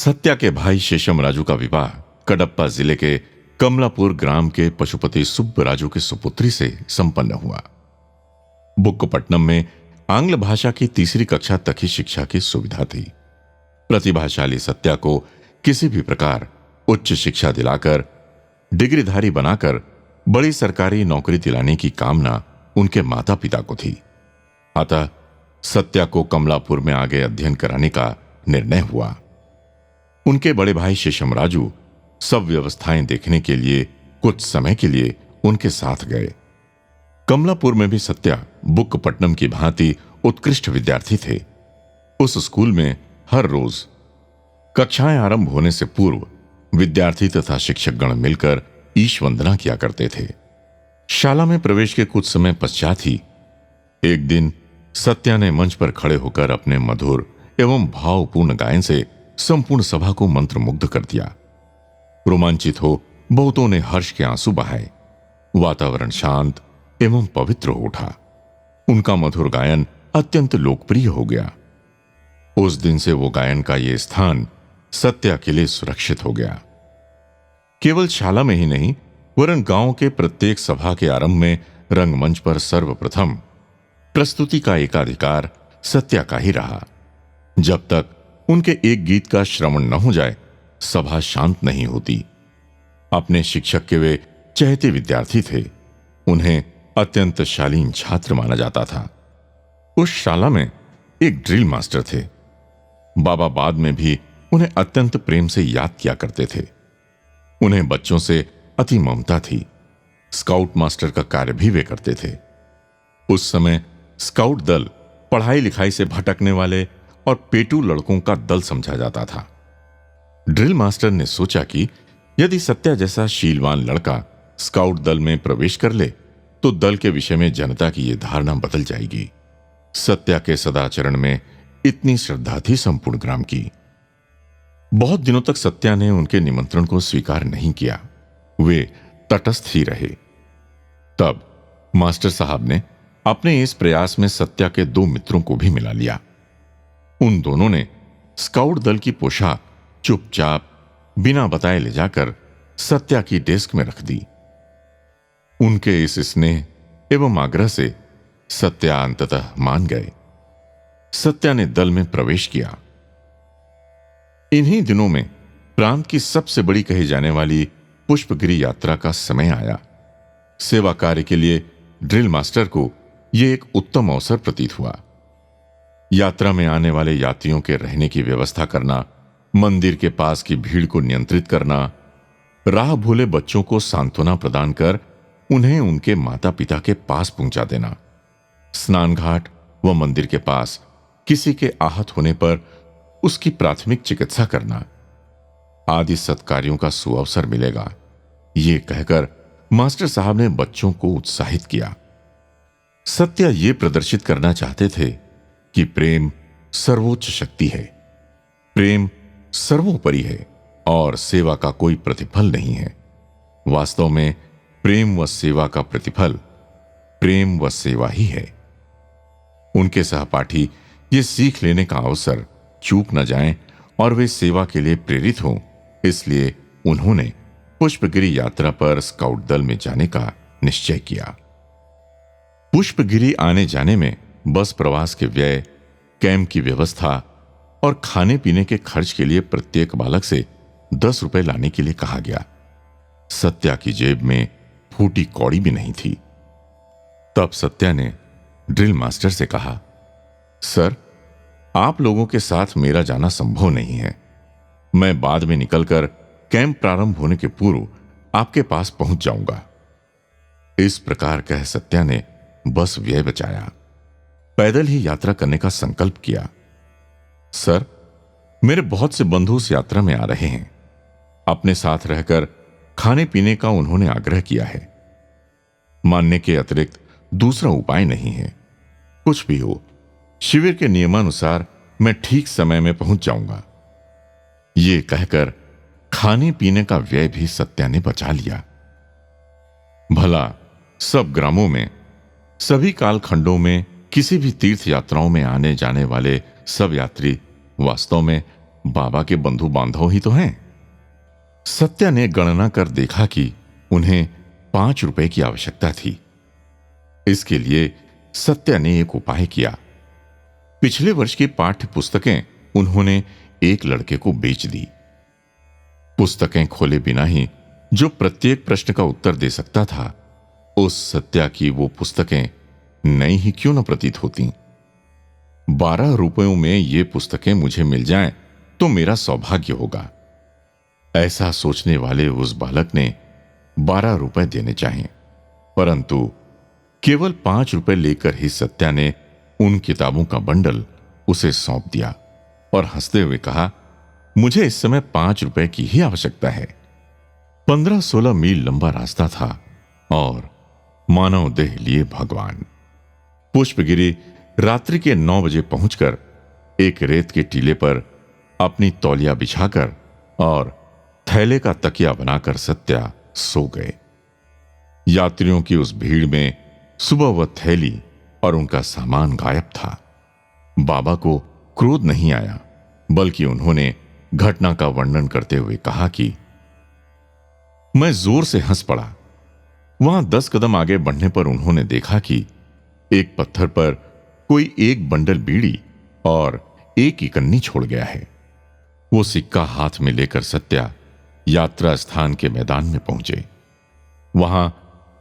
सत्या के भाई शेषम राजू का विवाह कडप्पा जिले के कमलापुर ग्राम के पशुपति सुब्बराजू की सुपुत्री से संपन्न हुआ। बुक्कपट्टनम में आंग्ल भाषा की तीसरी कक्षा तक ही शिक्षा की सुविधा थी। प्रतिभाशाली सत्या को किसी भी प्रकार उच्च शिक्षा दिलाकर डिग्रीधारी बनाकर बड़ी सरकारी नौकरी दिलाने की कामना उनके माता पिता को थी। अतः सत्या को कमलापुर में आगे अध्ययन कराने का निर्णय हुआ। उनके बड़े भाई शेषम राजू सब व्यवस्थाएं देखने के लिए कुछ समय के लिए उनके साथ गए। कमलापुर में भी सत्या बुक्कपट्टनम की भांति उत्कृष्ट विद्यार्थी थे। उस स्कूल में हर रोज कक्षाएं आरंभ होने से पूर्व विद्यार्थी तथा शिक्षकगण मिलकर ईश वंदना किया करते थे। शाला में प्रवेश के कुछ समय पश्चात ही एक दिन सत्या ने मंच पर खड़े होकर अपने मधुर एवं भावपूर्ण गायन से संपूर्ण सभा को मंत्रमुग्ध कर दिया। रोमांचित हो बहुतों ने हर्ष के आंसू बहाए। वातावरण शांत एवं पवित्र हो उठा। उनका मधुर गायन अत्यंत लोकप्रिय हो गया। उस दिन से वो गायन का ये स्थान सत्या के लिए सुरक्षित हो गया। केवल शाला में ही नहीं वरन गांव के प्रत्येक सभा के आरंभ में रंगमंच पर सर्वप्रथम प्रस्तुति का एकाधिकार सत्या का ही रहा। जब तक उनके एक गीत का श्रवण न हो जाए सभा शांत नहीं होती। अपने शिक्षक के वे चहेते विद्यार्थी थे। उन्हें अत्यंत शालीन छात्र माना जाता था। उस शाला में एक ड्रिल मास्टर थे। बाबा बाद में भी उन्हें अत्यंत प्रेम से याद किया करते थे। उन्हें बच्चों से अति ममता थी। स्काउट मास्टर का कार्य भी वे करते थे। उस समय स्काउट दल पढ़ाई लिखाई से भटकने वाले और पेटू लड़कों का दल समझा जाता था। ड्रिल मास्टर ने सोचा कि यदि सत्या जैसा शीलवान लड़का स्काउट दल में प्रवेश कर ले तो दल के विषय में जनता की यह धारणा बदल जाएगी। सत्या के सदाचरण में इतनी श्रद्धा थी संपूर्ण ग्राम की। बहुत दिनों तक सत्या ने उनके निमंत्रण को स्वीकार नहीं किया। वे तटस्थ ही रहे। तब मास्टर साहब ने अपने इस प्रयास में सत्या के दो मित्रों को भी मिला लिया। उन दोनों ने स्काउट दल की पोशाक चुपचाप बिना बताए ले जाकर सत्या की डेस्क में रख दी। उनके इस स्नेह एवं आग्रह से सत्या अंततः मान गए। सत्या ने दल में प्रवेश किया। इन्हीं दिनों में प्रांत की सबसे बड़ी कही जाने वाली पुष्पगिरी यात्रा का समय आया। सेवा कार्य के लिए ड्रिल मास्टर को यह एक उत्तम अवसर प्रतीत हुआ। यात्रा में आने वाले यात्रियों के रहने की व्यवस्था करना, मंदिर के पास की भीड़ को नियंत्रित करना, राह भूले बच्चों को सांत्वना प्रदान कर उन्हें उनके माता पिता के पास पहुंचा देना, स्नान घाट व मंदिर के पास किसी के आहत होने पर उसकी प्राथमिक चिकित्सा करना आदि सत्कार्यों का सुअवसर मिलेगा। ये कहकर मास्टर साहब ने बच्चों को उत्साहित किया। सत्या ये प्रदर्शित करना चाहते थे कि प्रेम सर्वोच्च शक्ति है, प्रेम सर्वोपरि है और सेवा का कोई प्रतिफल नहीं है। वास्तव में प्रेम व सेवा का प्रतिफल प्रेम व सेवा ही है। उनके सहपाठी ये सीख लेने का अवसर चूक न जाएं और वे सेवा के लिए प्रेरित हों, इसलिए उन्होंने पुष्पगिरी यात्रा पर स्काउट दल में जाने का निश्चय किया। पुष्पगिरी आने जाने में बस प्रवास के व्यय, कैंप की व्यवस्था और खाने पीने के खर्च के लिए प्रत्येक बालक से 10 रुपए लाने के लिए कहा गया। सत्या की जेब में फूटी कौड़ी भी नहीं थी। तब सत्या ने ड्रिल मास्टर से कहा, सर, आप लोगों के साथ मेरा जाना संभव नहीं है। मैं बाद में निकलकर कैंप प्रारंभ होने के पूर्व आपके पास पहुंच जाऊंगा। इस प्रकार कह सत्या ने बस व्यय बचाया, पैदल ही यात्रा करने का संकल्प किया। सर, मेरे बहुत से बंधु उस यात्रा में आ रहे हैं। अपने साथ रहकर खाने पीने का उन्होंने आग्रह किया है। मानने के अतिरिक्त दूसरा उपाय नहीं है। कुछ भी हो, शिविर के नियमानुसार मैं ठीक समय में पहुंच जाऊंगा। ये कहकर खाने पीने का व्यय भी सत्या ने बचा लिया। भला सब ग्रामों में, सभी कालखंडों में, किसी भी तीर्थ यात्राओं में आने जाने वाले सब यात्री वास्तव में बाबा के बंधु बांधव ही तो हैं। सत्या ने गणना कर देखा कि उन्हें 5 रुपए की आवश्यकता थी। इसके लिए सत्या ने एक उपाय किया। पिछले वर्ष की पाठ्य पुस्तकें उन्होंने एक लड़के को बेच दी। पुस्तकें खोले बिना ही जो प्रत्येक प्रश्न का उत्तर दे सकता था, उस सत्या की वो पुस्तकें नई ही क्यों न प्रतीत होती। 12 रुपयों में ये पुस्तकें मुझे मिल जाएं तो मेरा सौभाग्य होगा। ऐसा सोचने वाले उस बालक ने 12 रुपए देने चाहिए, परंतु केवल 5 रुपए लेकर ही सत्या ने उन किताबों का बंडल उसे सौंप दिया और हंसते हुए कहा, मुझे इस समय 5 रुपए की ही आवश्यकता है। 15-16 मील लंबा रास्ता था और मानव देह लिए भगवान। पुष्पगिरी रात्रि के 9 बजे पहुंचकर एक रेत के टीले पर अपनी तौलिया बिछाकर और थैले का तकिया बनाकर सत्या सो गए। यात्रियों की उस भीड़ में सुबह वह थैली और उनका सामान गायब था। बाबा को क्रोध नहीं आया, बल्कि उन्होंने घटना का वर्णन करते हुए कहा कि मैं जोर से हंस पड़ा। वहां 10 कदम आगे बढ़ने पर उन्होंने देखा कि एक पत्थर पर कोई एक बंडल बीड़ी और एक इकन्नी छोड़ गया है। वो सिक्का हाथ में लेकर सत्या यात्रा स्थान के मैदान में पहुंचे। वहां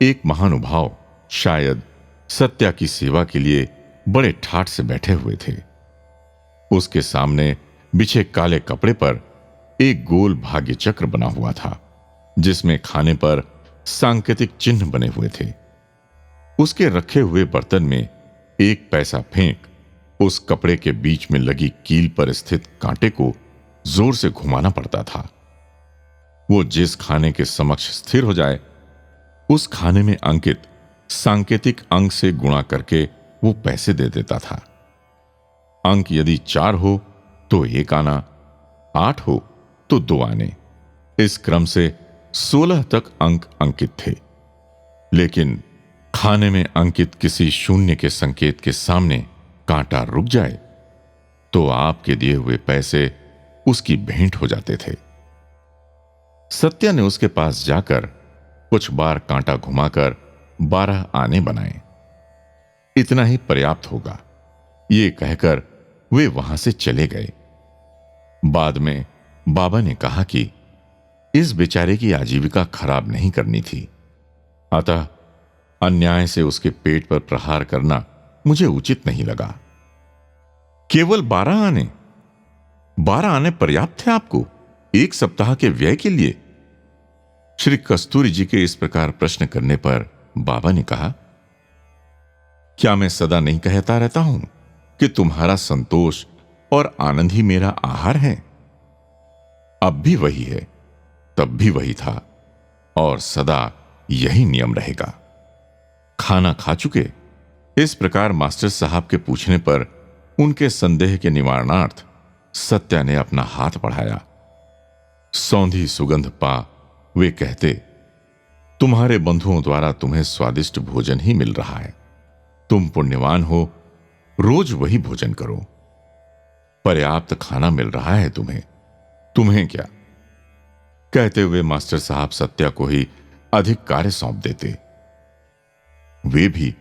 एक महानुभाव शायद सत्या की सेवा के लिए बड़े ठाठ से बैठे हुए थे। उसके सामने बिछे काले कपड़े पर एक गोल भाग्य चक्र बना हुआ था, जिसमें खाने पर सांकेतिक चिन्ह बने हुए थे। उसके रखे हुए बर्तन में एक पैसा फेंक उस कपड़े के बीच में लगी कील पर स्थित कांटे को जोर से घुमाना पड़ता था। वो जिस खाने के समक्ष स्थिर हो जाए, उस खाने में अंकित सांकेतिक अंक से गुणा करके वो पैसे दे देता था। अंक यदि 4 हो तो 1 आना, 8 हो तो 2 आने। इस क्रम से 16 तक अंक अंकित थे, लेकिन खाने में अंकित किसी शून्य के संकेत के सामने कांटा रुक जाए तो आपके दिए हुए पैसे उसकी भेंट हो जाते थे। सत्या ने उसके पास जाकर कुछ बार कांटा घुमाकर 12 आने बनाए। इतना ही पर्याप्त होगा, ये कहकर वे वहां से चले गए। बाद में बाबा ने कहा कि इस बेचारे की आजीविका खराब नहीं करनी थी, अतः अन्याय से उसके पेट पर प्रहार करना मुझे उचित नहीं लगा। केवल 12 आने पर्याप्त थे आपको एक सप्ताह के व्यय के लिए? श्री कस्तूरी जी के इस प्रकार प्रश्न करने पर बाबा ने कहा, क्या मैं सदा नहीं कहता रहता हूं कि तुम्हारा संतोष और आनंद ही मेरा आहार है? अब भी वही है, तब भी वही था और सदा यही नियम रहेगा। खाना खा चुके? इस प्रकार मास्टर साहब के पूछने पर उनके संदेह के निवारणार्थ सत्या ने अपना हाथ बढ़ाया। सौंधी सुगंध पा वे कहते, तुम्हारे बंधुओं द्वारा तुम्हें स्वादिष्ट भोजन ही मिल रहा है। तुम पुण्यवान हो, रोज वही भोजन करो। पर्याप्त खाना मिल रहा है तुम्हें क्या? कहते हुए मास्टर साहब सत्या को ही अधिक कार्य सौंप देते। वे भी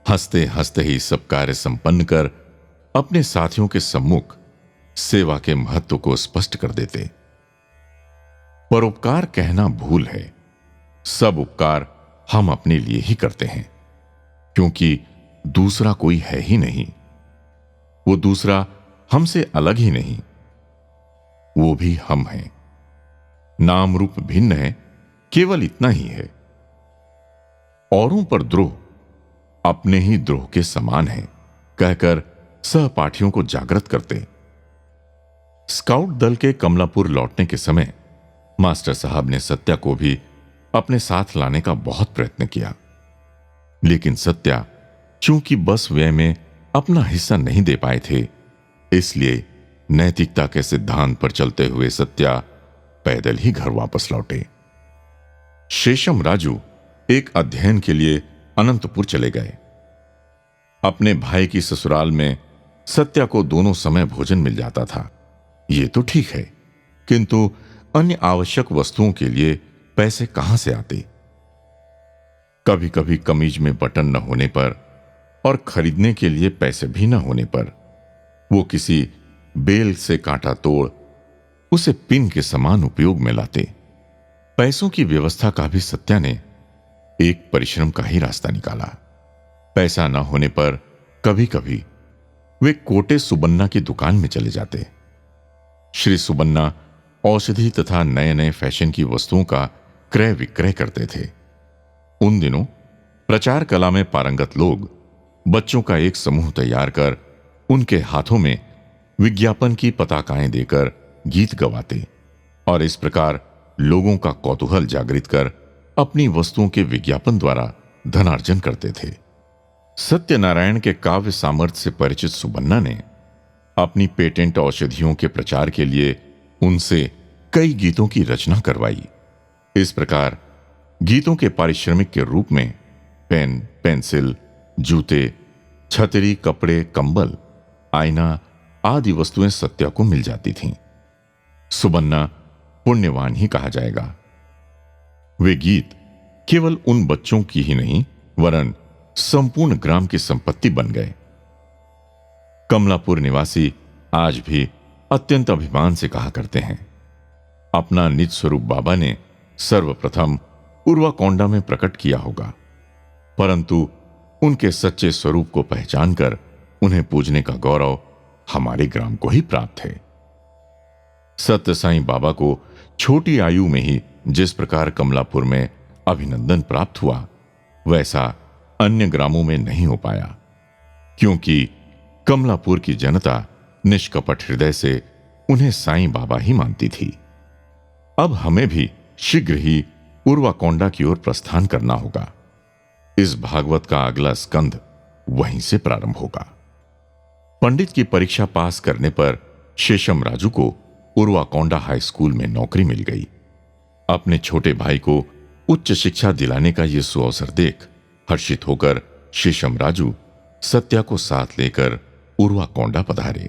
हंसते हंसते ही सब कार्य संपन्न कर अपने साथियों के सम्मुख सेवा के महत्व को स्पष्ट कर देते। परोपकार कहना भूल है। सब उपकार हम अपने लिए ही करते हैं, क्योंकि दूसरा कोई है ही नहीं। वो दूसरा हमसे अलग ही नहीं, वो भी हम हैं। नाम रूप भिन्न है, केवल इतना ही है। औरों पर द्रोह अपने ही द्रोह के समान है कहकर सहपाठियों को जागृत करते। स्काउट दल के कमलापुर लौटने के समय मास्टर साहब ने सत्या को भी अपने साथ लाने का बहुत प्रयत्न किया, लेकिन सत्या चूंकि बस व्यय में अपना हिस्सा नहीं दे पाए थे, इसलिए नैतिकता के सिद्धांत पर चलते हुए सत्या पैदल ही घर वापस लौटे। शेषम राजू एक अध्ययन के लिए अनंतपुर चले गए। अपने भाई की ससुराल में सत्या को दोनों समय भोजन मिल जाता था। ये तो ठीक है, किंतु अन्य आवश्यक वस्तुओं के लिए पैसे कहां से आते? कभी कभी कमीज में बटन न होने पर और खरीदने के लिए पैसे भी न होने पर वो किसी बेल से कांटा तोड़ उसे पिन के समान उपयोग में लाते। पैसों की व्यवस्था का भी सत्या ने एक परिश्रम का ही रास्ता निकाला। पैसा न होने पर कभी कभी वे कोटे सुबन्ना की दुकान में चले जाते। श्री सुबन्ना औषधि तथा नए नए फैशन की वस्तुओं का क्रय विक्रय करते थे। उन दिनों प्रचार कला में पारंगत लोग बच्चों का एक समूह तैयार कर उनके हाथों में विज्ञापन की पताकाएं देकर गीत गवाते और इस प्रकार लोगों का कौतूहल जागृत कर अपनी वस्तुओं के विज्ञापन द्वारा धनार्जन करते थे। सत्यनारायण के काव्य सामर्थ्य से परिचित सुबन्ना ने अपनी पेटेंट औषधियों के प्रचार के लिए उनसे कई गीतों की रचना करवाई। इस प्रकार गीतों के पारिश्रमिक के रूप में पेन, पेंसिल, जूते, छतरी, कपड़े, कंबल, आईना आदि वस्तुएं सत्या को मिल जाती थीं। सुबन्ना पुण्यवान ही कहा जाएगा। वे गीत केवल उन बच्चों की ही नहीं वरन संपूर्ण ग्राम की संपत्ति बन गए। कमलापुर निवासी आज भी अत्यंत अभिमान से कहा करते हैं, अपना निज स्वरूप बाबा ने सर्वप्रथम उर्वाकोंडा में प्रकट किया होगा, परंतु उनके सच्चे स्वरूप को पहचानकर उन्हें पूजने का गौरव हमारे ग्राम को ही प्राप्त है। सत्य साईं बाबा को छोटी आयु में ही जिस प्रकार कमलापुर में अभिनंदन प्राप्त हुआ, वैसा अन्य ग्रामों में नहीं हो पाया, क्योंकि कमलापुर की जनता निष्कपट हृदय से उन्हें साईं बाबा ही मानती थी। अब हमें भी शीघ्र ही उर्वाकोंडा की ओर प्रस्थान करना होगा। इस भागवत का अगला स्कंध वहीं से प्रारंभ होगा। पंडित की परीक्षा पास करने पर शेषम राजू को उर्वाकोंडा हाई स्कूल में नौकरी मिल गई। अपने छोटे भाई को उच्च शिक्षा दिलाने का यह सुअवसर देख हर्षित होकर शेषम राजू सत्या को साथ लेकर उर्वाकोंडा पधारे।